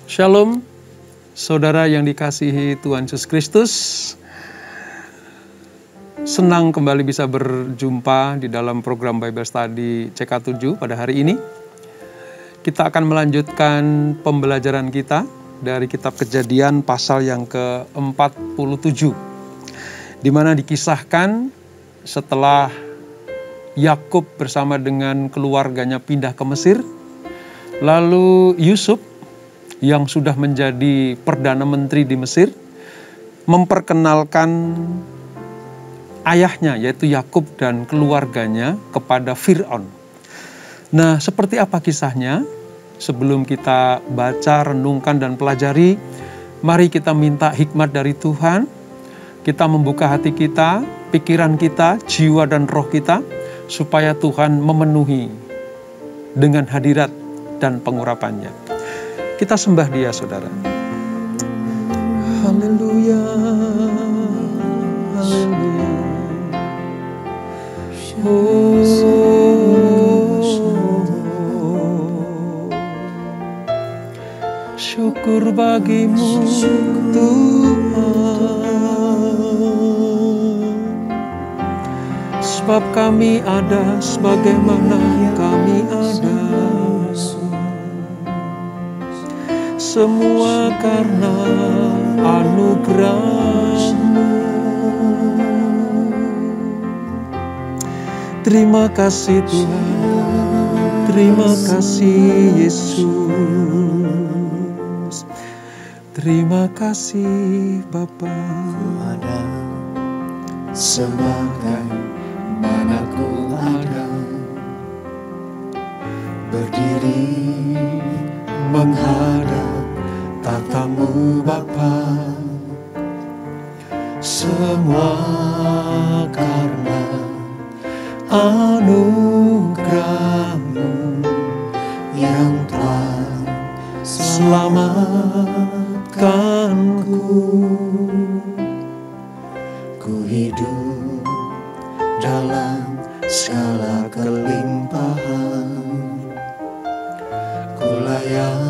Shalom, saudara yang dikasihi Tuhan Yesus Kristus. Senang kembali bisa berjumpa di dalam program Bible Study CK7 pada hari ini. Kita akan melanjutkan pembelajaran kita dari kitab Kejadian pasal yang ke-47, di mana dikisahkan setelah Yakub bersama dengan keluarganya pindah ke Mesir, lalu Yusuf yang sudah menjadi Perdana Menteri di Mesir memperkenalkan ayahnya, yaitu Yakub dan keluarganya kepada Fir'aun. Nah, seperti apa kisahnya? Sebelum kita baca, renungkan, dan pelajari, mari kita minta hikmat dari Tuhan. Kita membuka hati kita, pikiran kita, jiwa dan roh kita, supaya Tuhan memenuhi dengan hadirat dan pengurapannya. Kita sembah Dia, saudara. Haleluya, haleluya. Syukur bagimu Tuhan, sebab kami ada sebagaimana kami ada. Semua karena anugerah-Mu. Terima kasih Tuhan, terima kasih Yesus, terima kasih Bapa. Ku ada sebagai mana ku ada, berdiri menghadap tatamu Bapa, semua karena anugerah-Mu yang telah selamatkanku. Ku hidup dalam segala kelimpahan, ku layak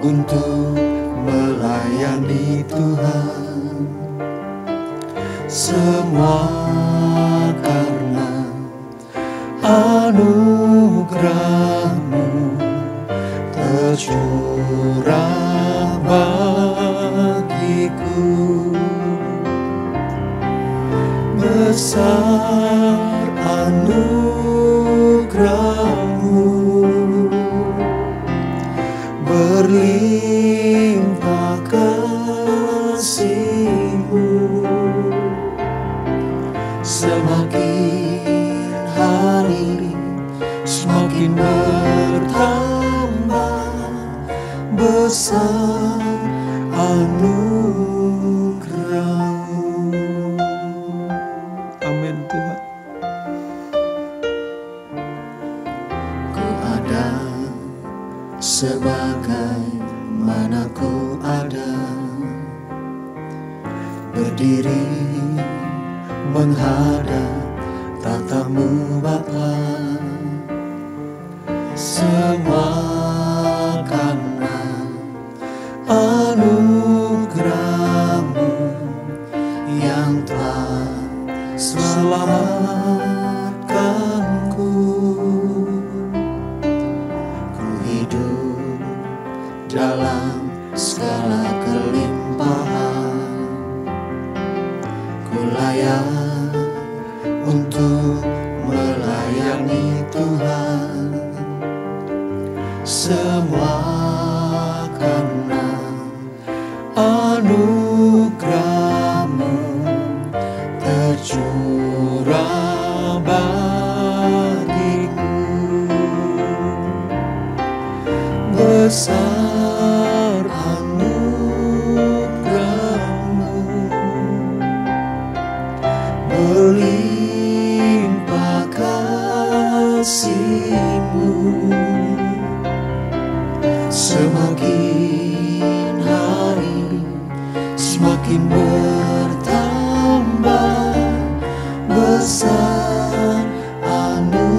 untuk melayani Tuhan. Semua karena anugerah-Mu tercurah bagiku. Besar anugerah-Mu, berlimpah kasih-Mu, semakin hari semakin bertambah besar anugerah-Mu. Amin Tuhan. Ku ada sebagai mana ku ada, berdiri menghadap tatamu Bapa, semua karena anugerah-Mu yang telah selamatkanku. Ku hidup dalam segala kelimpahan, ku layak untuk melayani Tuhan. Semua karena anugerah-Mu tercurah bagiku. Besar anugerah-Mu, berlimpah kasih-Mu, semakin hari semakin bertambah besar anugerah-Mu.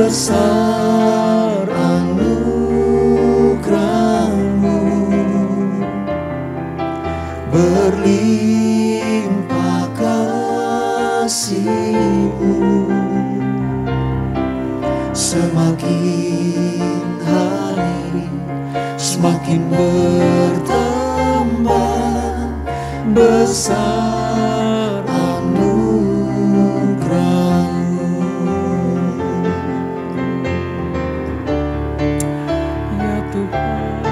besar anugerah-Mu, berlimpah kasih-Mu, semakin hari semakin bertambah besar anugerah-Mu. Ya Tuhan,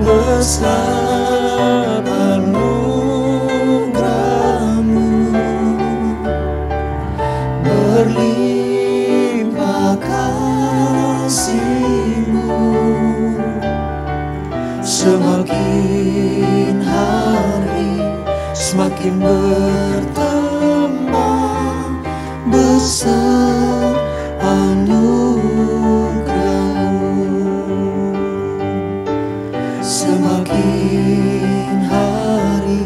Besar anugerah-Mu, berlimpah kasih-Mu, semakin hari semakin bertambah besar anugerah-Mu, semakin hari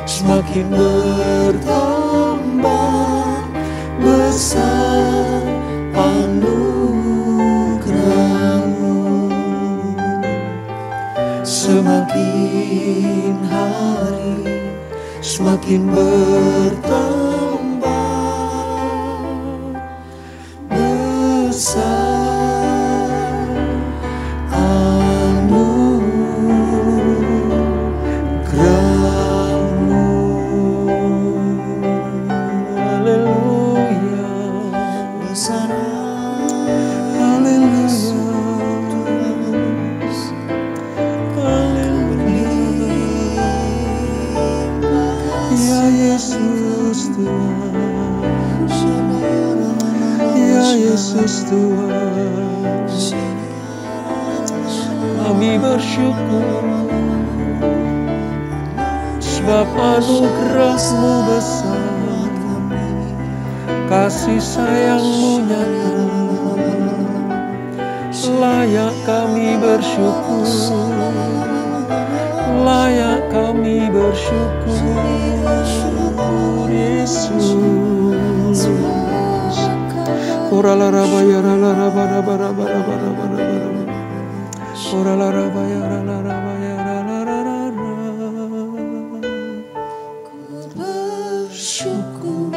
semakin bertambah besar anugerah-Mu, semakin hari semakin bertambah besar anugerah-Mu. haleluya, Besar haleluya, ya Yesus Tuhan, ya Yesus Tuhan, kami bersyukur sebab anugerah-Mu besar, kasih sayang-Mu nyata, layak kami bersyukur, layak kami bersyukur, Yesus. Orala rabaya rala rabara bara bara bara bara bara. Orala rabaya rala rabaya rala rala rala. bersyukur,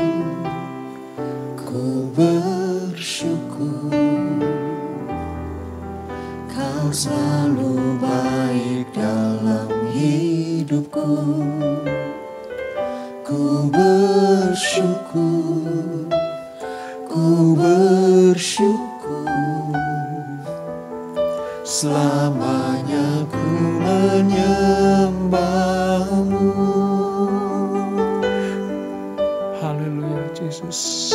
ku bersyukur, Kau selalu baik dalam hidupku. Ku bersyukur, ku bersyukur, selamanya ku menyembah-Mu. Haleluya Yesus.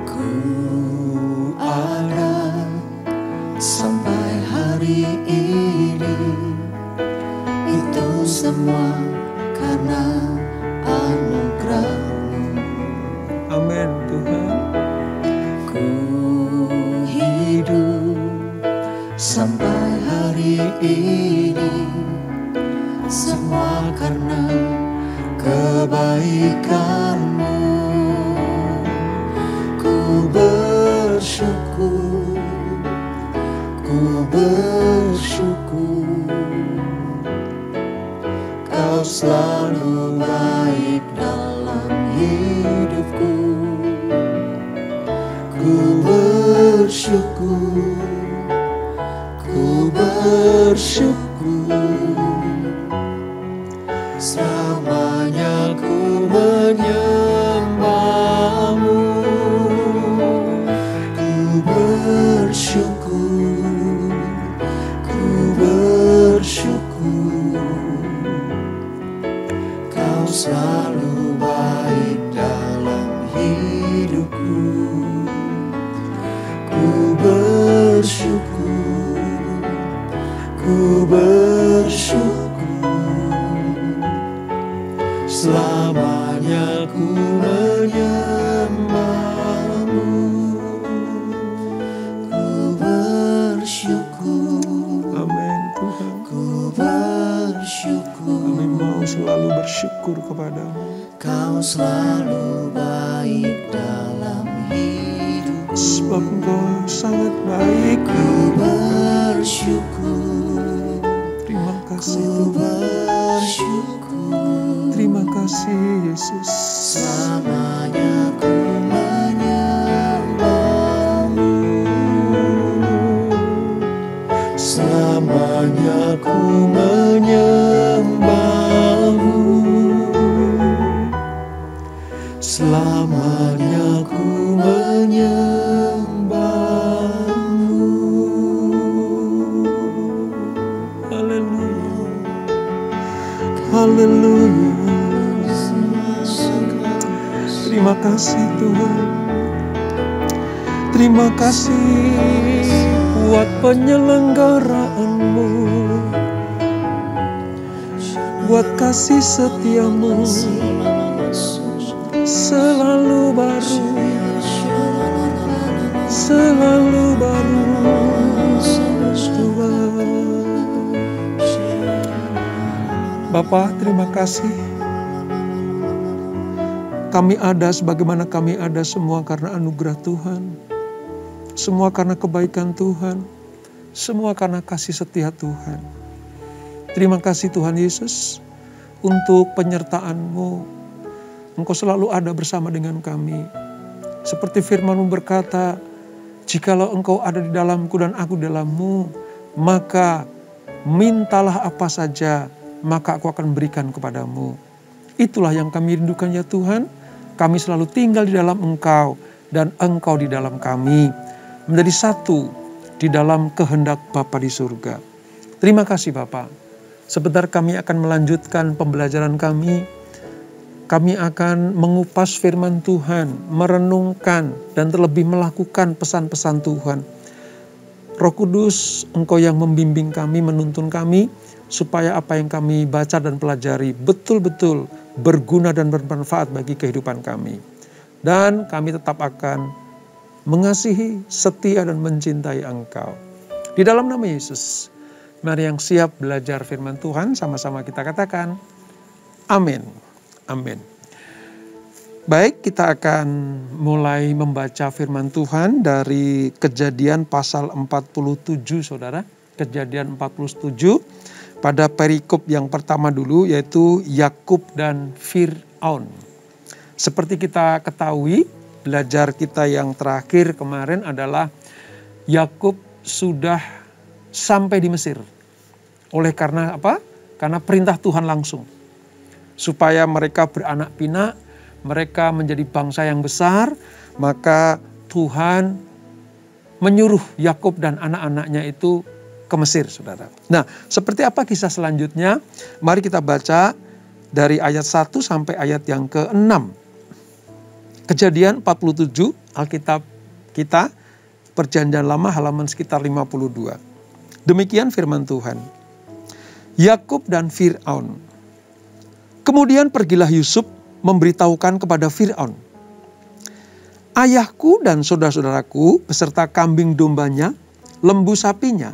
Ku ada sampai hari ini, itu semua karena anugerah-Mu. Amin Tuhan. Ku hidup sampai hari ini, semua karena kebaikan-Mu. Ku bersyukur, ku bersyukur, Kau selalu baik dalam hidupku. Ku bersyukur, ku bersyukur, selamanya ku menyembah-Mu. Ku bersyukur, ku bersyukur, Kau selalu baik dalam hidupku. Ku bersyukur, ku bersyukur, selamanya ku menyembah-Mu. Ku bersyukur, Amin Tuhan. ku bersyukur, Kami mau selalu bersyukur kepadamu. Kau selalu baik dalam Tuhan. bersyukur. Terima kasih Yesus. Selamanya ku menyembahmu. Selamanya ku menyembahmu. Selamanya ku menyembahmu. Haleluya. Haleluya. Terima kasih Tuhan. Terima kasih buat penyelenggaraanmu, buat kasih setiamu selalu baru, selalu baru Tuhan. Bapa, terima kasih. Kami ada sebagaimana kami ada semua karena anugerah Tuhan. Semua karena kebaikan Tuhan. Semua karena kasih setia Tuhan. Terima kasih Tuhan Yesus untuk penyertaan-Mu. Engkau selalu ada bersama dengan kami. Seperti firman-Mu berkata, jikalau Engkau ada di dalamku dan aku di dalam-Mu, maka mintalah apa saja, maka aku akan berikan kepadamu. Itulah yang kami rindukan ya Tuhan. Kami selalu tinggal di dalam Engkau dan Engkau di dalam kami. Menjadi satu di dalam kehendak Bapa di surga. Terima kasih Bapa. Sebentar kami akan melanjutkan pembelajaran kami. Kami akan mengupas firman Tuhan, merenungkan dan terlebih melakukan pesan-pesan Tuhan. Roh Kudus, Engkau yang membimbing kami, menuntun kami, supaya apa yang kami baca dan pelajari betul-betul berguna dan bermanfaat bagi kehidupan kami. Dan kami tetap akan mengasihi, setia dan mencintai Engkau. Di dalam nama Yesus, mari yang siap belajar firman Tuhan, sama-sama kita katakan, amin. Amin. Baik, kita akan mulai membaca firman Tuhan dari Kejadian pasal 47, saudara. Kejadian 47. Pada perikop yang pertama dulu, yaitu Yakub dan Fir'aun. Seperti kita ketahui, belajar kita yang terakhir kemarin adalah Yakub sudah sampai di Mesir. Oleh karena apa? Karena perintah Tuhan langsung. Supaya mereka beranak pinak, mereka menjadi bangsa yang besar, maka Tuhan menyuruh Yakub dan anak-anaknya itu ke Mesir, saudara. Nah, seperti apa kisah selanjutnya? Mari kita baca dari ayat 1 sampai ayat yang ke-6. Kejadian 47, Alkitab kita, Perjanjian Lama halaman sekitar 52. Demikian firman Tuhan. Yakub dan Fir'aun. Kemudian pergilah Yusuf memberitahukan kepada Fir'aun, ayahku dan saudara-saudaraku beserta kambing dombanya, lembu sapinya,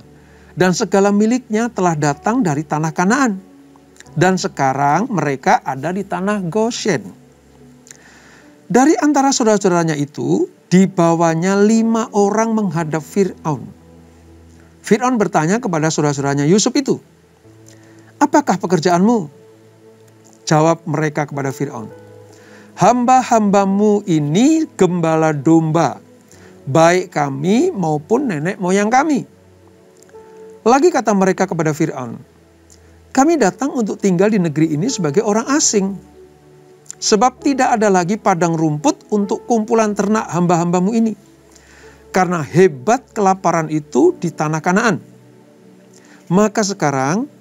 dan segala miliknya telah datang dari tanah Kanaan. Dan sekarang mereka ada di tanah Goshen. Dari antara saudara-saudaranya itu, dibawanya 5 orang menghadap Fir'aun. Fir'aun bertanya kepada saudara-saudaranya Yusuf itu, apakah pekerjaanmu? Jawab mereka kepada Fir'aun, hamba-hambamu ini gembala domba, baik kami maupun nenek moyang kami. Lagi kata mereka kepada Fir'aun, kami datang untuk tinggal di negeri ini sebagai orang asing. Sebab tidak ada lagi padang rumput untuk kumpulan ternak hamba-hambamu ini. Karena hebat kelaparan itu di tanah Kanaan. Maka sekarang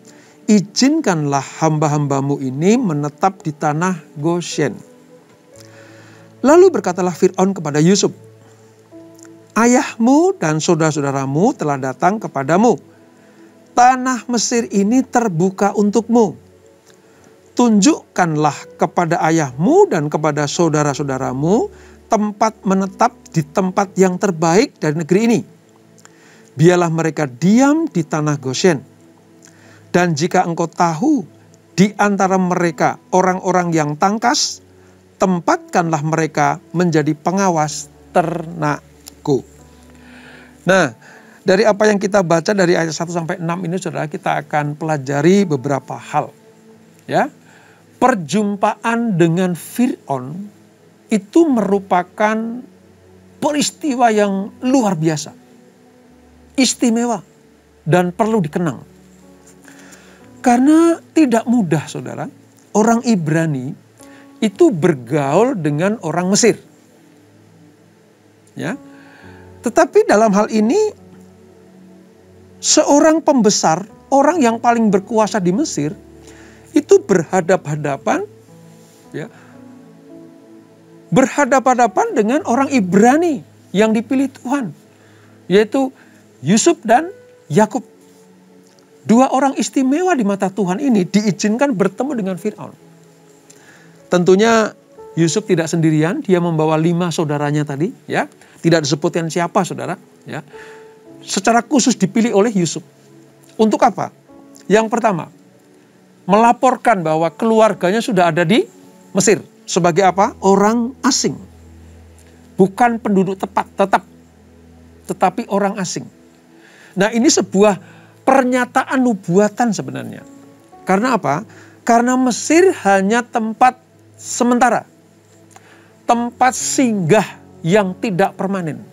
izinkanlah hamba-hambamu ini menetap di tanah Goshen. Lalu berkatalah Fir'aun kepada Yusuf, ayahmu dan saudara-saudaramu telah datang kepadamu. Tanah Mesir ini terbuka untukmu. Tunjukkanlah kepada ayahmu dan kepada saudara-saudaramu tempat menetap di tempat yang terbaik dari negeri ini. Biarlah mereka diam di tanah Goshen. Dan jika engkau tahu di antara mereka orang-orang yang tangkas, tempatkanlah mereka menjadi pengawas ternakku. Nah, Dari apa yang kita baca dari ayat 1 sampai 6 ini saudara, kita akan pelajari beberapa hal. Ya. Perjumpaan dengan Fir'aun itu merupakan peristiwa yang luar biasa, istimewa, dan perlu dikenang. Karena tidak mudah saudara, orang Ibrani itu bergaul dengan orang Mesir. Ya. Tetapi dalam hal ini, seorang pembesar, orang yang paling berkuasa di Mesir, itu berhadapan-hadapan, ya, berhadapan-hadapan dengan orang Ibrani yang dipilih Tuhan, yaitu Yusuf dan Yakub. Dua orang istimewa di mata Tuhan ini diizinkan bertemu dengan Fir'aun. Tentunya Yusuf tidak sendirian, dia membawa 5 saudaranya tadi, ya, tidak disebutkan siapa saudara, ya. Secara khusus dipilih oleh Yusuf. Untuk apa? Yang pertama, melaporkan bahwa keluarganya sudah ada di Mesir. Sebagai apa? Orang asing. Bukan penduduk tetap, tetapi orang asing. Nah, ini sebuah pernyataan nubuatan sebenarnya. Karena apa? Karena Mesir hanya tempat sementara. Tempat singgah yang tidak permanen.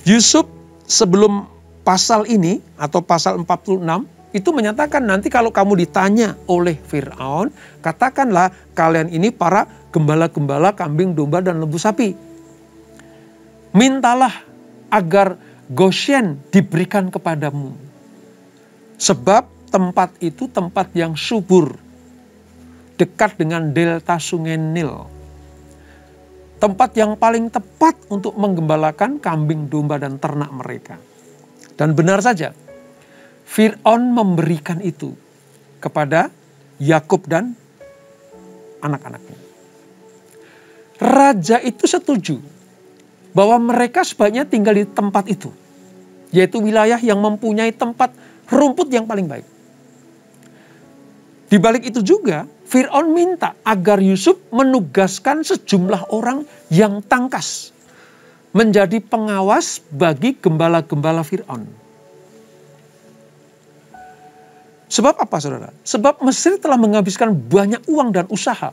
Yusuf sebelum pasal ini atau pasal 46 itu menyatakan nanti kalau kamu ditanya oleh Fir'aun, katakanlah kalian ini para gembala-gembala kambing, domba, dan lembu sapi. Mintalah agar Goshen diberikan kepadamu. Sebab tempat itu tempat yang subur, dekat dengan delta sungai Nil. Tempat yang paling tepat untuk menggembalakan kambing, domba, dan ternak mereka. Dan benar saja, Fir'aun memberikan itu kepada Yakub dan anak-anaknya. Raja itu setuju bahwa mereka sebaiknya tinggal di tempat itu, yaitu wilayah yang mempunyai tempat rumput yang paling baik. Di balik itu juga, Fir'aun minta agar Yusuf menugaskan sejumlah orang yang tangkas menjadi pengawas bagi gembala-gembala Fir'aun. Sebab apa saudara? Sebab Mesir telah menghabiskan banyak uang dan usaha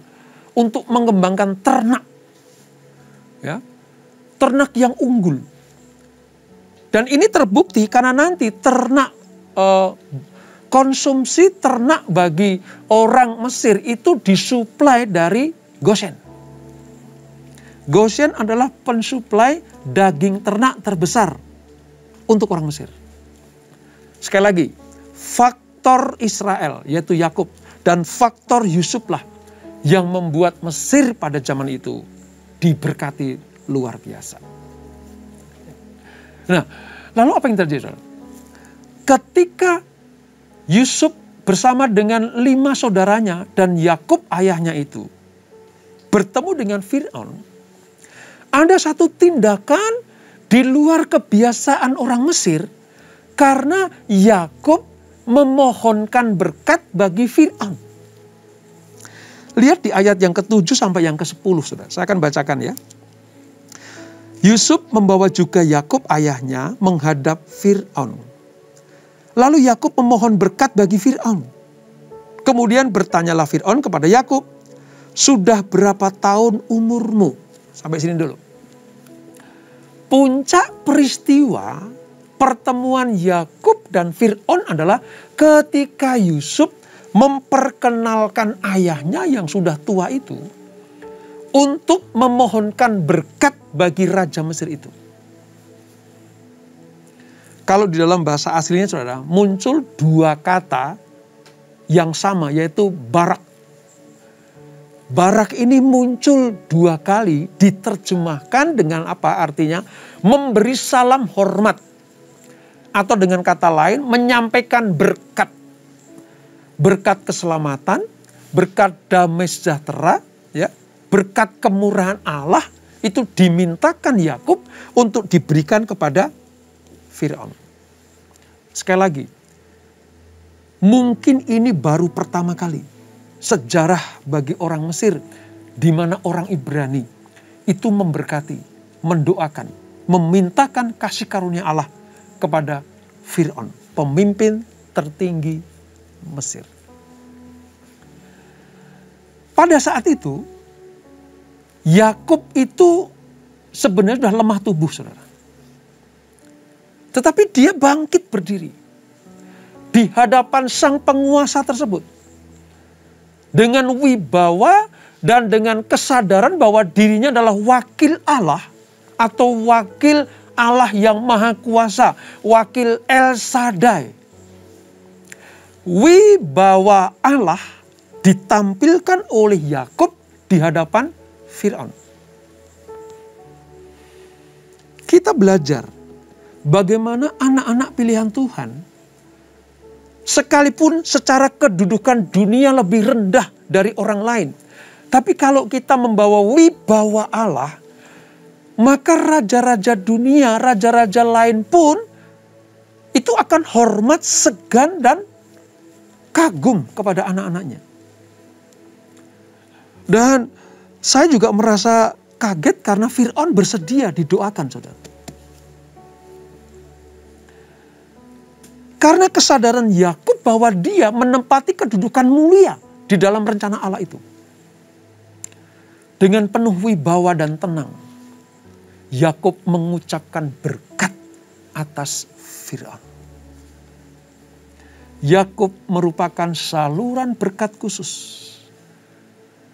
untuk mengembangkan ternak. Ya, ternak yang unggul. Dan ini terbukti karena nanti konsumsi ternak bagi orang Mesir itu disuplai dari Goshen. Goshen adalah pensuplai daging ternak terbesar untuk orang Mesir. Sekali lagi, faktor Israel yaitu Yakub dan faktor Yusuf lah yang membuat Mesir pada zaman itu diberkati luar biasa. Nah, lalu apa yang terjadi? Ketika Yusuf bersama dengan 5 saudaranya dan Yakub ayahnya itu bertemu dengan Fir'aun, ada satu tindakan di luar kebiasaan orang Mesir karena Yakub memohonkan berkat bagi Fir'aun. Lihat di ayat yang ke-7 sampai yang ke-10, saudara. Saya akan bacakan ya. Yusuf membawa juga Yakub ayahnya menghadap Fir'aun. Lalu Yakub memohon berkat bagi Fir'aun. Kemudian bertanyalah Fir'aun kepada Yakub, sudah berapa tahun umurmu? Sampai sini dulu. Puncak peristiwa pertemuan Yakub dan Fir'aun adalah ketika Yusuf memperkenalkan ayahnya yang sudah tua itu untuk memohonkan berkat bagi Raja Mesir itu. Kalau di dalam bahasa aslinya saudara, muncul 2 kata yang sama yaitu barak. Barak ini muncul 2 kali diterjemahkan dengan apa artinya? Memberi salam hormat. Atau dengan kata lain menyampaikan berkat. Berkat keselamatan, berkat damai sejahtera, ya, berkat kemurahan Allah itu dimintakan Yakub untuk diberikan kepada Fir'aun. Sekali lagi, mungkin ini baru pertama kali sejarah bagi orang Mesir di mana orang Ibrani itu memberkati, mendoakan memintakan kasih karunia Allah kepada Fir'aun, pemimpin tertinggi Mesir. Pada saat itu, Yakub itu sebenarnya sudah lemah tubuh, saudara. Tetapi dia bangkit berdiri di hadapan sang penguasa tersebut dengan wibawa dan dengan kesadaran bahwa dirinya adalah wakil Allah atau wakil Allah yang maha kuasa, wakil El Shaddai. Wibawa Allah ditampilkan oleh Yakub di hadapan Fir'aun. Kita belajar bagaimana anak-anak pilihan Tuhan, sekalipun secara kedudukan dunia lebih rendah dari orang lain, tapi kalau kita membawa wibawa Allah, maka raja-raja dunia, raja-raja lain pun itu akan hormat, segan, dan kagum kepada anak-anaknya. Dan saya juga merasa kaget karena Fir'aun bersedia didoakan, saudara. Karena kesadaran Yakub bahwa dia menempati kedudukan mulia di dalam rencana Allah itu. Dengan penuh wibawa dan tenang, Yakub mengucapkan berkat atas Fir'aun. Yakub merupakan saluran berkat khusus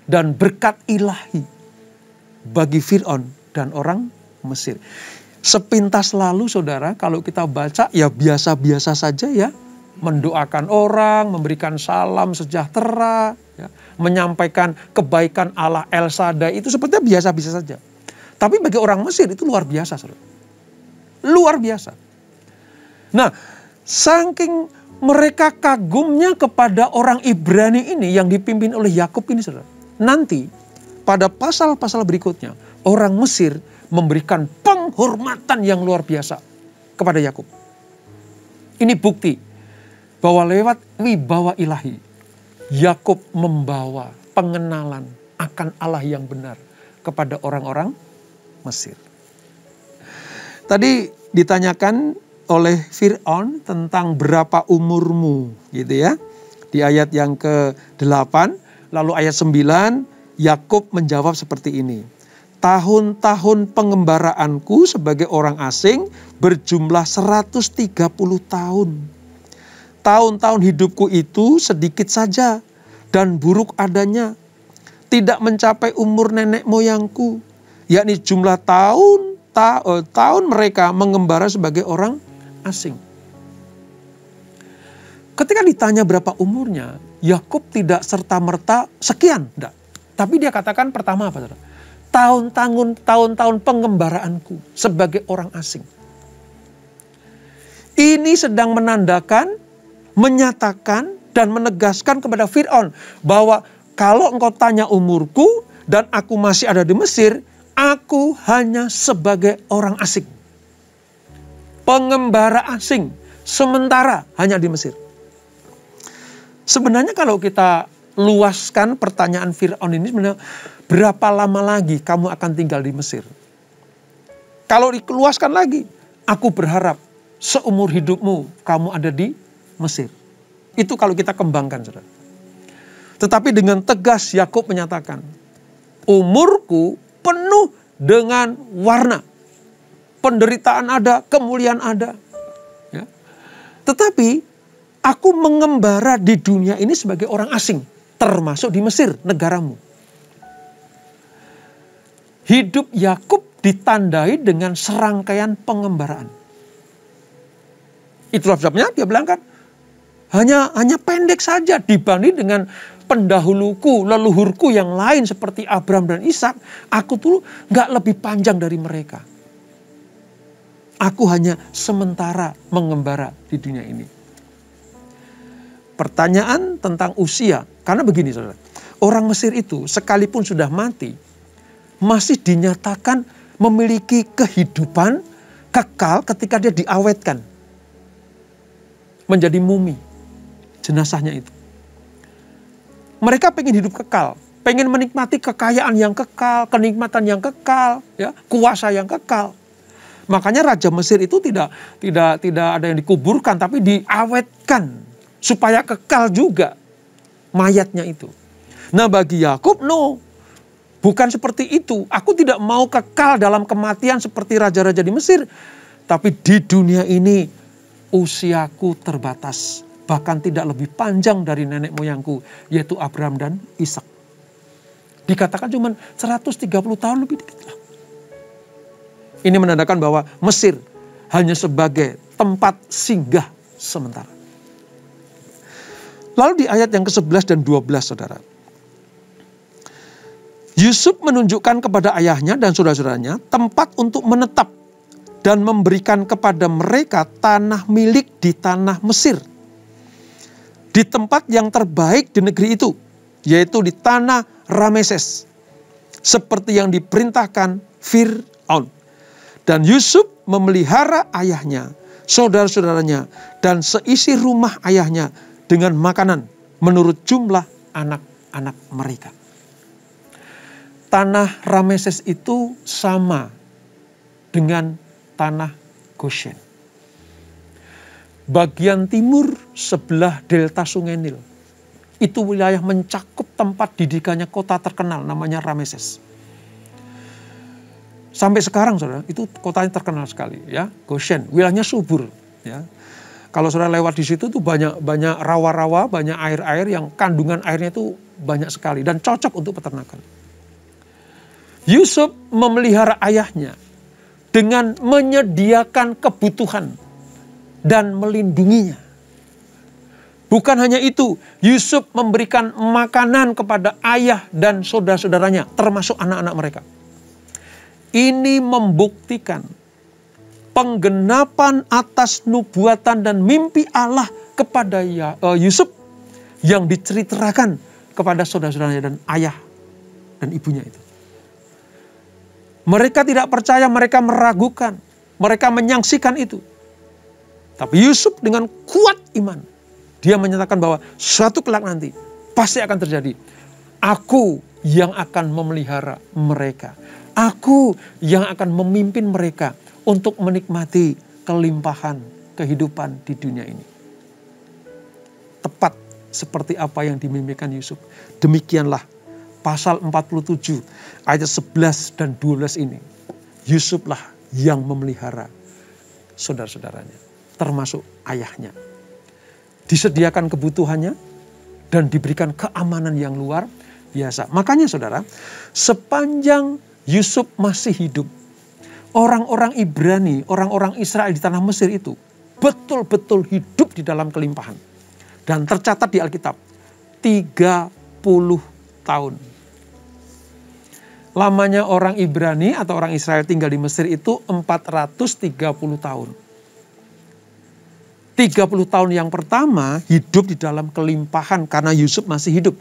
dan berkat ilahi bagi Fir'aun dan orang Mesir. Sepintas lalu, saudara, kalau kita baca ya biasa-biasa saja ya. Mendoakan orang, memberikan salam sejahtera, ya, menyampaikan kebaikan Allah El Shaddai, itu sepertinya biasa-biasa saja. Tapi bagi orang Mesir itu luar biasa, saudara. Luar biasa. Nah, saking mereka kagumnya kepada orang Ibrani ini yang dipimpin oleh Yakub ini, saudara. Nanti pada pasal-pasal berikutnya orang Mesir memberikan penghormatan yang luar biasa kepada Yakub. Ini bukti bahwa lewat wibawa ilahi Yakub membawa pengenalan akan Allah yang benar kepada orang-orang Mesir. Tadi ditanyakan oleh Fir'aun tentang berapa umurmu, gitu ya. Di ayat yang ke-8, lalu ayat 9, Yakub menjawab seperti ini. Tahun-tahun pengembaraanku sebagai orang asing berjumlah 130 tahun. Tahun-tahun hidupku itu sedikit saja dan buruk adanya. Tidak mencapai umur nenek moyangku, yakni jumlah tahun mereka mengembara sebagai orang asing. Ketika ditanya berapa umurnya, Yakub tidak serta-merta sekian, enggak. Tapi dia katakan pertama apa, saudara? Tahun-tahun pengembaraanku sebagai orang asing. Ini sedang menandakan, menyatakan, dan menegaskan kepada Fir'aun bahwa kalau engkau tanya umurku dan aku masih ada di Mesir, aku hanya sebagai orang asing. Pengembara asing, sementara hanya di Mesir. Sebenarnya kalau kita luaskan pertanyaan Fir'aun ini, sebenarnya berapa lama lagi kamu akan tinggal di Mesir? Kalau dikeluaskan lagi, aku berharap seumur hidupmu kamu ada di Mesir. Itu kalau kita kembangkan, saudara. Tetapi dengan tegas Yakub menyatakan, umurku penuh dengan warna. Penderitaan ada, kemuliaan ada. Ya. Tetapi aku mengembara di dunia ini sebagai orang asing, termasuk di Mesir, negaramu. Hidup Yakub ditandai dengan serangkaian pengembaraan. Itulah sebabnya dia bilang kan, hanya pendek saja dibanding dengan pendahuluku, leluhurku yang lain seperti Abraham dan Ishak. Aku tuh gak lebih panjang dari mereka. Aku hanya sementara mengembara di dunia ini. Pertanyaan tentang usia, karena begini saudara, orang Mesir itu sekalipun sudah mati, masih dinyatakan memiliki kehidupan kekal ketika dia diawetkan. Menjadi mumi, jenazahnya itu. Mereka pengen hidup kekal, pengen menikmati kekayaan yang kekal, kenikmatan yang kekal, ya, kuasa yang kekal. Makanya Raja Mesir itu tidak ada yang dikuburkan, tapi diawetkan supaya kekal juga mayatnya itu. Nah bagi Yakub, no, bukan seperti itu. Aku tidak mau kekal dalam kematian seperti raja-raja di Mesir. Tapi di dunia ini usiaku terbatas. Bahkan tidak lebih panjang dari nenek moyangku, yaitu Abraham dan Ishak. Dikatakan cuma 130 tahun lebih dikit lah. Ini menandakan bahwa Mesir hanya sebagai tempat singgah sementara. Lalu di ayat yang ke-11 dan 12 saudara. Yusuf menunjukkan kepada ayahnya dan saudara-saudaranya tempat untuk menetap dan memberikan kepada mereka tanah milik di tanah Mesir. Di tempat yang terbaik di negeri itu, yaitu di tanah Rameses. Seperti yang diperintahkan Fir'aun. Dan Yusuf memelihara ayahnya, saudara-saudaranya, dan seisi rumah ayahnya dengan makanan menurut jumlah anak-anak mereka. Tanah Rameses itu sama dengan tanah Goshen. Bagian timur sebelah delta Sungai Nil. Itu wilayah mencakup tempat didikannya kota terkenal namanya Rameses. Sampai sekarang saudara, itu kotanya terkenal sekali ya, Goshen, wilayahnya subur ya. Kalau saudara lewat di situ tuh banyak rawa-rawa, banyak air-air yang kandungan airnya itu banyak sekali dan cocok untuk peternakan. Yusuf memelihara ayahnya dengan menyediakan kebutuhan dan melindunginya. Bukan hanya itu, Yusuf memberikan makanan kepada ayah dan saudara-saudaranya, termasuk anak-anak mereka. Ini membuktikan penggenapan atas nubuatan dan mimpi Allah kepada Yusuf yang diceritakan kepada saudara-saudaranya dan ayah dan ibunya itu. Mereka tidak percaya, mereka meragukan, mereka menyaksikan itu. Tapi Yusuf dengan kuat iman, dia menyatakan bahwa suatu kelak nanti pasti akan terjadi. Aku yang akan memelihara mereka. Aku yang akan memimpin mereka untuk menikmati kelimpahan kehidupan di dunia ini. Tepat seperti apa yang dimimpikan Yusuf. Demikianlah pasal 47 ayat 11 dan 12 ini. Yusuflah yang memelihara saudara-saudaranya, termasuk ayahnya. Disediakan kebutuhannya dan diberikan keamanan yang luar biasa. Makanya saudara, sepanjang Yusuf masih hidup, orang-orang Ibrani, orang-orang Israel di tanah Mesir itu betul-betul hidup di dalam kelimpahan. Dan tercatat di Alkitab 30 tahun. Lamanya orang Ibrani atau orang Israel tinggal di Mesir itu 430 tahun. 30 tahun yang pertama hidup di dalam kelimpahan karena Yusuf masih hidup.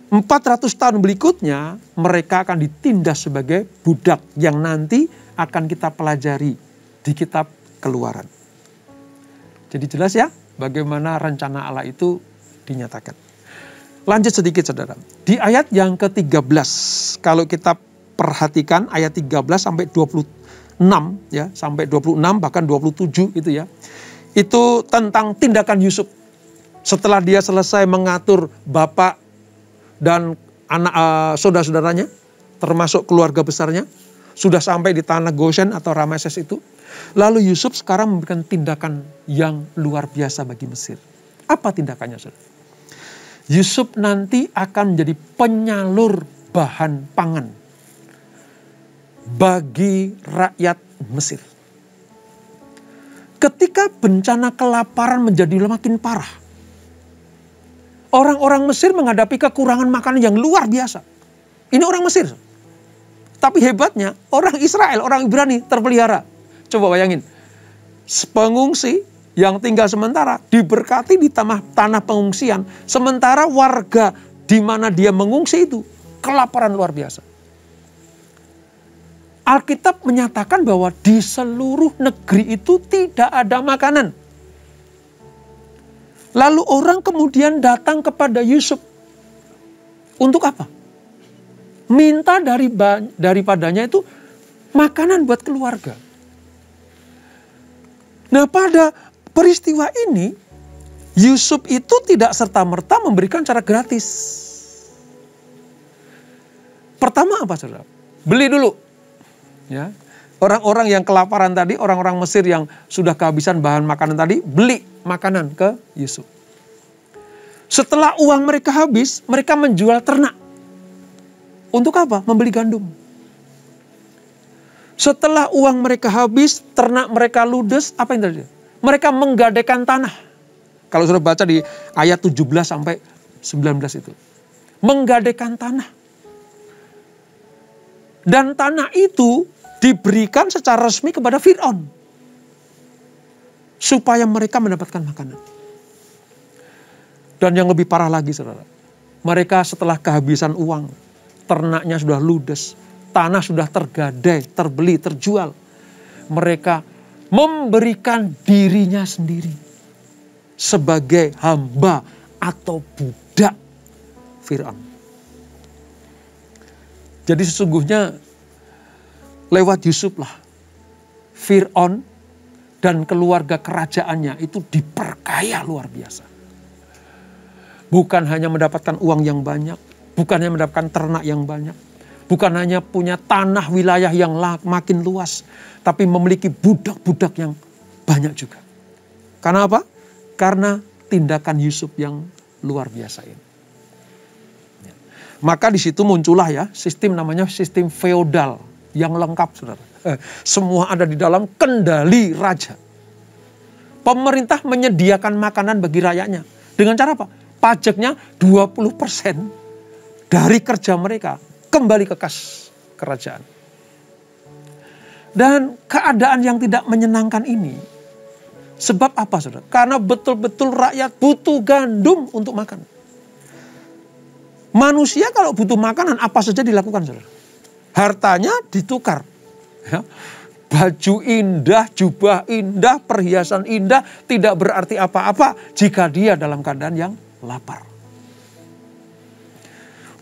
400 tahun berikutnya mereka akan ditindas sebagai budak yang nanti akan kita pelajari di kitab Keluaran. Jadi jelas ya bagaimana rencana Allah itu dinyatakan. Lanjut sedikit saudara. Di ayat yang ke-13 kalau kita perhatikan ayat 13 sampai 26 ya, sampai 26 bahkan 27 itu ya. Itu tentang tindakan Yusuf. Setelah dia selesai mengatur bapak dan anak saudara-saudaranya, termasuk keluarga besarnya, sudah sampai di tanah Goshen atau Rameses itu. Lalu Yusuf sekarang memberikan tindakan yang luar biasa bagi Mesir. Apa tindakannya saudara? Yusuf nanti akan menjadi penyalur bahan pangan bagi rakyat Mesir. Ketika bencana kelaparan menjadi makin parah, orang-orang Mesir menghadapi kekurangan makanan yang luar biasa. Ini orang Mesir. Tapi hebatnya orang Israel, orang Ibrani terpelihara. Coba bayangin. Pengungsi yang tinggal sementara diberkati di tanah pengungsian. Sementara warga di mana dia mengungsi itu kelaparan luar biasa. Alkitab menyatakan bahwa di seluruh negeri itu tidak ada makanan. Lalu orang kemudian datang kepada Yusuf. Untuk apa? Minta daripadanya itu makanan buat keluarga. Nah, pada peristiwa ini, Yusuf itu tidak serta-merta memberikan secara gratis. Pertama apa, saudara? Beli dulu. Ya. Orang-orang yang kelaparan tadi, orang-orang Mesir yang sudah kehabisan bahan makanan tadi, beli makanan ke Yusuf. Setelah uang mereka habis, mereka menjual ternak. Untuk apa? Membeli gandum. Setelah uang mereka habis, ternak mereka ludes, apa yang terjadi? Mereka menggadaikan tanah. Kalau sudah baca di ayat 17 sampai 19 itu. Menggadaikan tanah. Dan tanah itu diberikan secara resmi kepada Fir'aun. Supaya mereka mendapatkan makanan. Dan yang lebih parah lagi, saudara. Mereka setelah kehabisan uang, ternaknya sudah ludes, tanah sudah tergadai, terbeli, terjual. Mereka memberikan dirinya sendiri sebagai hamba atau budak Fir'aun. Jadi sesungguhnya lewat Yusuf lah Fir'aun dan keluarga kerajaannya itu diperkaya luar biasa. Bukan hanya mendapatkan uang yang banyak, bukan hanya mendapatkan ternak yang banyak, bukan hanya punya tanah wilayah yang makin luas, tapi memiliki budak-budak yang banyak juga. Karena apa? Karena tindakan Yusuf yang luar biasa ini. Maka di situ muncullah ya sistem namanya sistem feodal yang lengkap, saudara. Semua ada di dalam kendali raja. Pemerintah menyediakan makanan bagi rakyatnya. Dengan cara apa? Pajaknya 20% dari kerja mereka kembali ke kas kerajaan. Dan keadaan yang tidak menyenangkan ini, sebab apa, saudara? Karena betul-betul rakyat butuh gandum untuk makan. Manusia kalau butuh makanan apa saja dilakukan, saudara. Hartanya ditukar. Ya. Baju indah, jubah indah, perhiasan indah tidak berarti apa-apa jika dia dalam keadaan yang lapar.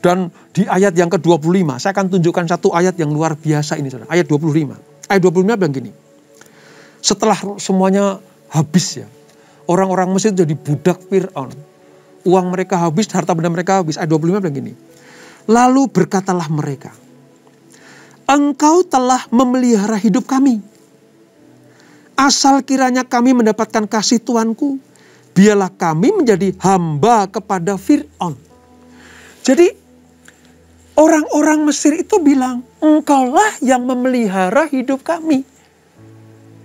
Dan di ayat yang ke-25, saya akan tunjukkan satu ayat yang luar biasa ini, saudara. Ayat 25. Ayat 25 bilang gini. Setelah semuanya habis ya, orang-orang Mesir jadi budak Fir'aun. Uang mereka habis, harta benda mereka habis. Ayat 25 bilang gini. Lalu berkatalah mereka, Engkau telah memelihara hidup kami. Asal kiranya kami mendapatkan kasih Tuanku, biarlah kami menjadi hamba kepada Fir'aun. Jadi orang-orang Mesir itu bilang, Engkaulah yang memelihara hidup kami.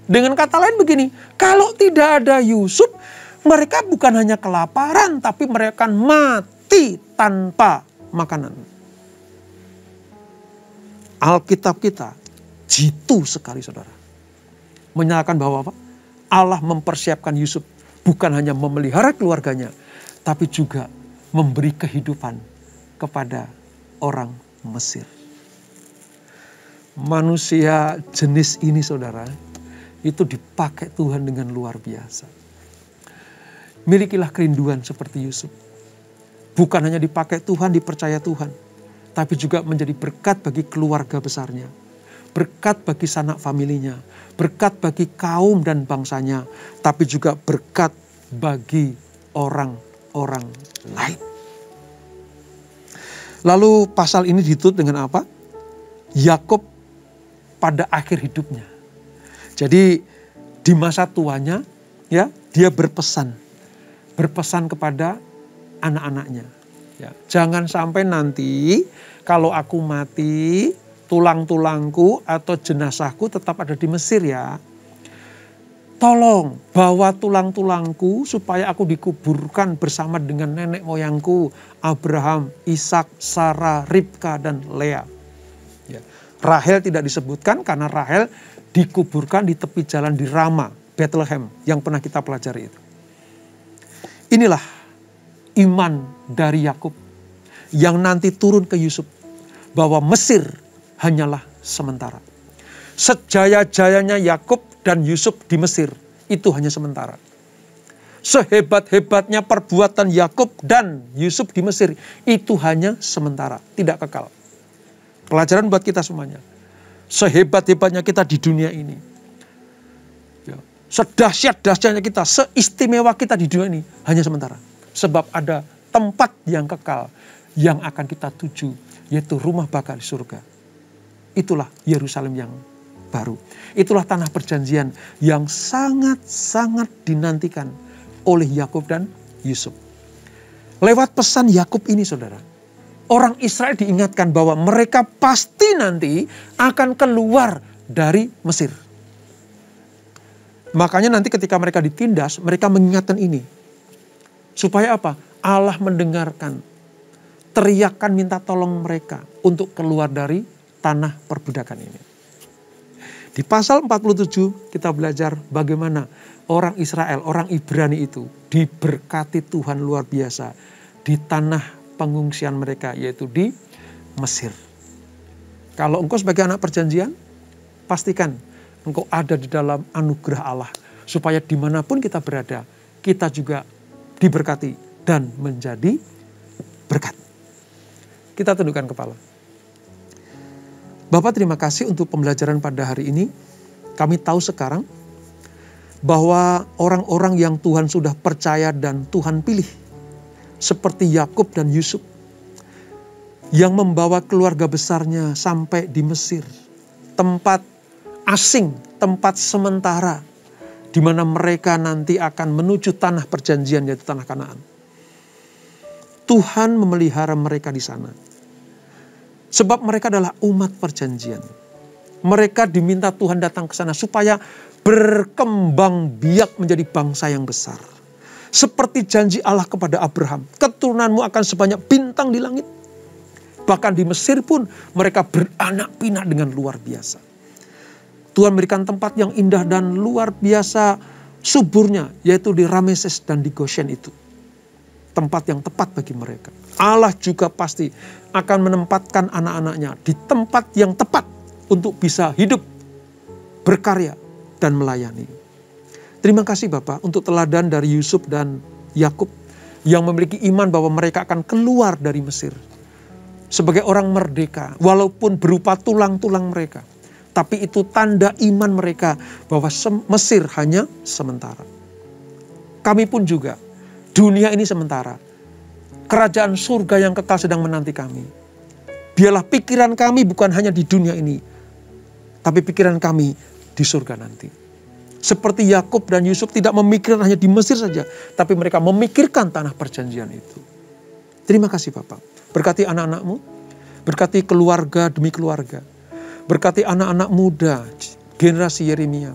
Dengan kata lain begini, kalau tidak ada Yusuf, mereka bukan hanya kelaparan, tapi mereka akan mati tanpa makanan. Alkitab kita jitu sekali, saudara. Menyatakan bahwa apa? Allah mempersiapkan Yusuf bukan hanya memelihara keluarganya, tapi juga memberi kehidupan kepada orang Mesir. Manusia jenis ini, saudara, itu dipakai Tuhan dengan luar biasa. Milikilah kerinduan seperti Yusuf. Bukan hanya dipakai Tuhan, dipercaya Tuhan, tapi juga menjadi berkat bagi keluarga besarnya. Berkat bagi sanak familinya. Berkat bagi kaum dan bangsanya. Tapi juga berkat bagi orang-orang lain. Lalu pasal ini ditutup dengan apa? Yakub pada akhir hidupnya. Jadi di masa tuanya ya, dia berpesan kepada anak-anaknya. Ya, jangan sampai nanti kalau aku mati, tulang-tulangku atau jenazahku tetap ada di Mesir ya. Tolong bawa tulang-tulangku supaya aku dikuburkan bersama dengan nenek moyangku, Abraham, Ishak, Sarah, Ribka, dan Lea. Ya. Rahel tidak disebutkan karena Rahel dikuburkan di tepi jalan di Rama, Bethlehem, yang pernah kita pelajari itu. Inilah iman dari Yakub yang nanti turun ke Yusuf, bahwa Mesir hanyalah sementara. Sejaya-jayanya Yakub dan Yusuf di Mesir itu hanya sementara. Sehebat-hebatnya perbuatan Yakub dan Yusuf di Mesir itu hanya sementara, tidak kekal. Pelajaran buat kita semuanya. sehebat-hebatnya kita di dunia ini, ya, sedahsyat-dahsyatnya kita, seistimewa kita di dunia ini, hanya sementara. Sebab ada tempat yang kekal yang akan kita tuju, yaitu rumah baka di surga. Itulah Yerusalem yang baru. Itulah tanah perjanjian yang sangat-sangat dinantikan oleh Yakub dan Yusuf. Lewat pesan Yakub ini, saudara, orang Israel diingatkan bahwa mereka pasti nanti akan keluar dari Mesir. Makanya nanti ketika mereka ditindas, mereka mengingatkan ini. Supaya apa? Allah mendengarkan teriakan minta tolong mereka untuk keluar dari tanah perbudakan ini. Di pasal 47 kita belajar bagaimana orang Israel, orang Ibrani itu diberkati Tuhan luar biasa di tanah pengungsian mereka, yaitu di Mesir. Kalau engkau sebagai anak perjanjian, pastikan engkau ada di dalam anugerah Allah. Supaya dimanapun kita berada, kita juga diberkati dan menjadi berkat. Kita tundukkan kepala. Bapak, terima kasih untuk pembelajaran pada hari ini. Kami tahu sekarang bahwa orang-orang yang Tuhan sudah percaya dan Tuhan pilih, seperti Yakub dan Yusuf, yang membawa keluarga besarnya sampai di Mesir, tempat asing, tempat sementara, di mana mereka nanti akan menuju tanah perjanjian, yaitu tanah Kanaan. Tuhan memelihara mereka di sana. Sebab mereka adalah umat perjanjian. Mereka diminta Tuhan datang ke sana supaya berkembang biak menjadi bangsa yang besar. Seperti janji Allah kepada Abraham, keturunanmu akan sebanyak bintang di langit. Bahkan di Mesir pun mereka beranak pinak dengan luar biasa. Tuhan memberikan tempat yang indah dan luar biasa suburnya, yaitu di Rameses dan di Goshen itu. Tempat yang tepat bagi mereka. Allah juga pasti akan menempatkan anak-anaknya di tempat yang tepat untuk bisa hidup, berkarya, dan melayani. Terima kasih Bapak untuk teladan dari Yusuf dan Yakub yang memiliki iman bahwa mereka akan keluar dari Mesir sebagai orang merdeka, walaupun berupa tulang-tulang mereka. Tapi itu tanda iman mereka bahwa Mesir hanya sementara. Kami pun juga, dunia ini sementara. Kerajaan surga yang kekal sedang menanti kami. Biarlah pikiran kami bukan hanya di dunia ini, tapi pikiran kami di surga nanti. Seperti Yakub dan Yusuf tidak memikirkan hanya di Mesir saja, tapi mereka memikirkan tanah perjanjian itu. Terima kasih Bapak. Berkati anak-anakmu, berkati keluarga demi keluarga. Berkati anak-anak muda, generasi Yeremia.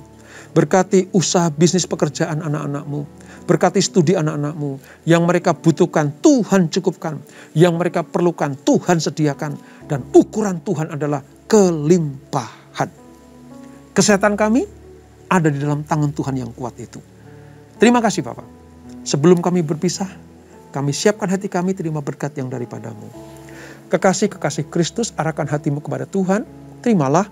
Berkati usaha bisnis pekerjaan anak-anakmu. Berkati studi anak-anakmu. Yang mereka butuhkan, Tuhan cukupkan. Yang mereka perlukan, Tuhan sediakan. Dan ukuran Tuhan adalah kelimpahan. Kesehatan kami ada di dalam tangan Tuhan yang kuat itu. Terima kasih Bapak. Sebelum kami berpisah, kami siapkan hati kami terima berkat yang daripadamu. Kekasih-kekasih Kristus, arahkan hatimu kepada Tuhan. Terimalah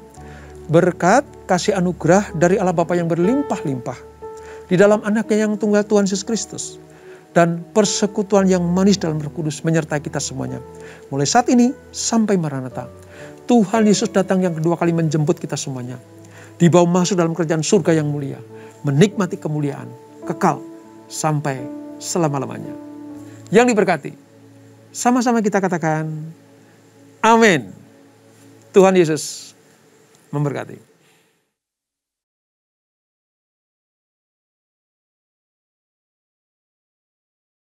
berkat, kasih anugerah dari Allah Bapa yang berlimpah-limpah di dalam anaknya yang tunggal Tuhan Yesus Kristus. Dan persekutuan yang manis dalam Roh Kudus menyertai kita semuanya. Mulai saat ini sampai Maranatha. Tuhan Yesus datang yang kedua kali menjemput kita semuanya. Dibawa masuk dalam kerajaan surga yang mulia. Menikmati kemuliaan kekal sampai selama-lamanya. Yang diberkati. Sama-sama kita katakan amin. Tuhan Yesus memberkati.